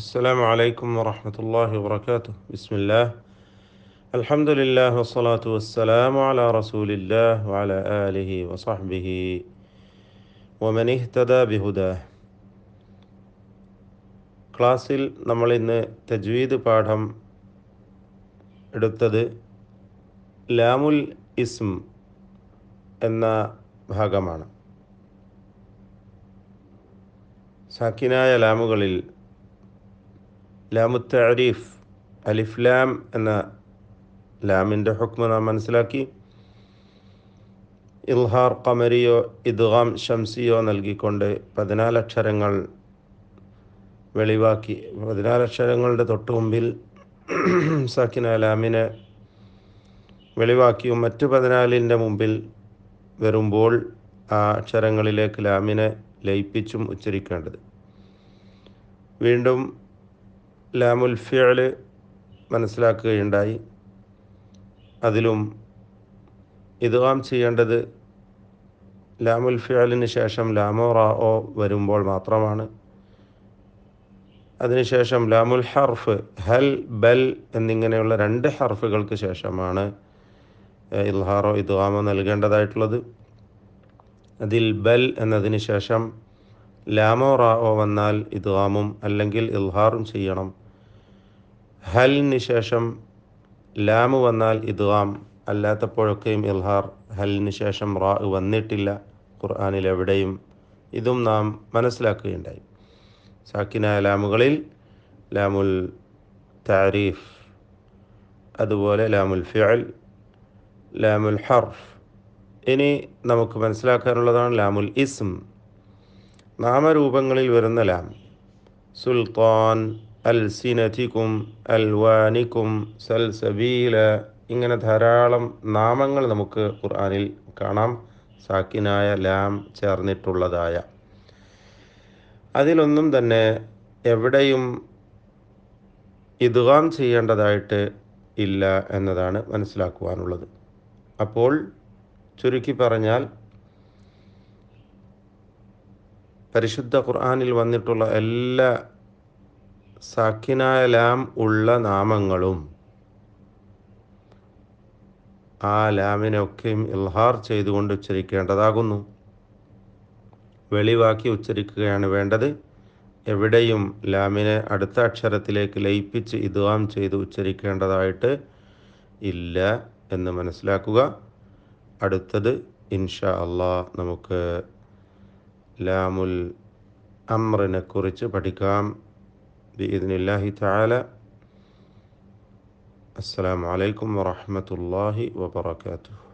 السلام عليكم ورحمة الله وبركاته. بسم الله، الحمد لله والصلاة والسلام على رسول الله وعلى آله وصحبه ومن اهتدى بهداه. ക്ലാസ്സിൽ നമ്മൾ ഇന്ന് തജ്വീദ് പാഠം എടുത്തത് ലാമുൽ ഇസ്ം എന്ന ഭാഗമാണ്. സാക്കിനായ ലാമുകളിൽ ലാമു തഅരീഫ് അലിഫ് ലാം എന്ന ലാമിൻ്റെ ഹുക്മ നാം മനസ്സിലാക്കി. ഇൽഹാർ ഖമരിയോ ഇദ്ഗാം ശംസിയോ നൽകിക്കൊണ്ട് 14 അക്ഷരങ്ങൾ വെളിവാക്കി. 14 അക്ഷരങ്ങളുടെ തൊട്ട് മുമ്പിൽ സാക്കിന ലാമിനെ വെളിവാക്കിയും മറ്റ് 14ൻ്റെ മുമ്പിൽ വരുമ്പോൾ ആ അക്ഷരങ്ങളിലേക്ക് ലാമിനെ ലയിപ്പിച്ചും ഉച്ചരിക്കേണ്ടത്. വീണ്ടും ലാമുൽ ഫിഅൽ മനസ്സിലാക്കുകയുണ്ടായി. അതിലും ഇദ്ഗാം ചെയ്യേണ്ടത് ലാമുൽ ഫിഅലിന് ശേഷം ലാമോ റാഓ വരുമ്പോൾ മാത്രമാണ്. അതിനുശേഷം ലാമുൽ ഹർഫ് ഹൽ ബൽ എന്നിങ്ങനെയുള്ള 2 ഹർഫുകൾക്ക് ശേഷമാണ് ഇൽഹാറോ ഇദ്ഗാമോ നൽകേണ്ടതായിട്ടുള്ളത്. അതിൽ ബൽ എന്നതിന് ശേഷം ലാമോ റാഓ വന്നാൽ ഇദ്ഗാമും അല്ലെങ്കിൽ ഇൽഹാറും ചെയ്യണം. ഹലിന് ശേഷം ലാമു വന്നാൽ ഇദ്ഗാം, അല്ലാത്തപ്പോഴൊക്കെയും ഇൽഹാർ. ഹലിന് ശേഷം റാ വന്നിട്ടില്ല ഖുർആനിൽ എവിടെയും. ഇതും നാം മനസ്സിലാക്കുകയുണ്ടായി. സാക്കിനായ ലാമുകളിൽ ലാമുൽ തഅരീഫ്, അതുപോലെ ലാമുൽ ഫിഅൽ, ലാമുൽ ഹർഫ്. ഇനി നമുക്ക് മനസ്സിലാക്കാനുള്ളതാണ് ലാമുൽ ഇസ്ം, നാമരൂപങ്ങളിൽ വരുന്ന ലാം. സുൽത്താൻ, അൽസിനതികും, അൽവാനിക്കും, സൽസബീല, ഇങ്ങനെ ധാരാളം നാമങ്ങൾ നമുക്ക് ഖുർആനിൽ കാണാം, സാക്കിനായ ലാം ചേർന്നിട്ടുള്ളതായ. അതിലൊന്നും തന്നെ എവിടെയും ഇദ്ഗാം ചെയ്യേണ്ടതായിട്ട് ഇല്ല എന്നതാണ് മനസ്സിലാക്കുവാനുള്ളത്. അപ്പോൾ ചുരുക്കി പറഞ്ഞാൽ പരിശുദ്ധ ഖുർആനിൽ വന്നിട്ടുള്ള എല്ലാ സാക്കിനായ ലാം ഉള്ള നാമങ്ങളും ആ ലാമിനൊക്കെയും ഇൽഹാർ ചെയ്തുകൊണ്ട് ഉച്ചരിക്കേണ്ടതാകുന്നു. വെളിവാക്കി ഉച്ചരിക്കുകയാണ് വേണ്ടത്. എവിടെയും ലാമിനെ അടുത്ത അക്ഷരത്തിലേക്ക് ലയിപ്പിച്ച് ഇദ്ഗാം ചെയ്ത് ഉച്ചരിക്കേണ്ടതായിട്ട് ഇല്ല എന്ന് മനസ്സിലാക്കുക. അടുത്തത് ഇൻഷാ അല്ലാഹ് നമുക്ക് ലാമുൽ അംറിനെ കുറിച്ച് പഠിക്കാം ബിഇദ്നില്ലാഹി തആല. അസ്സലാമു അലൈക്കും വറഹ്മത്തുള്ളാഹി വബറകാതുഹു.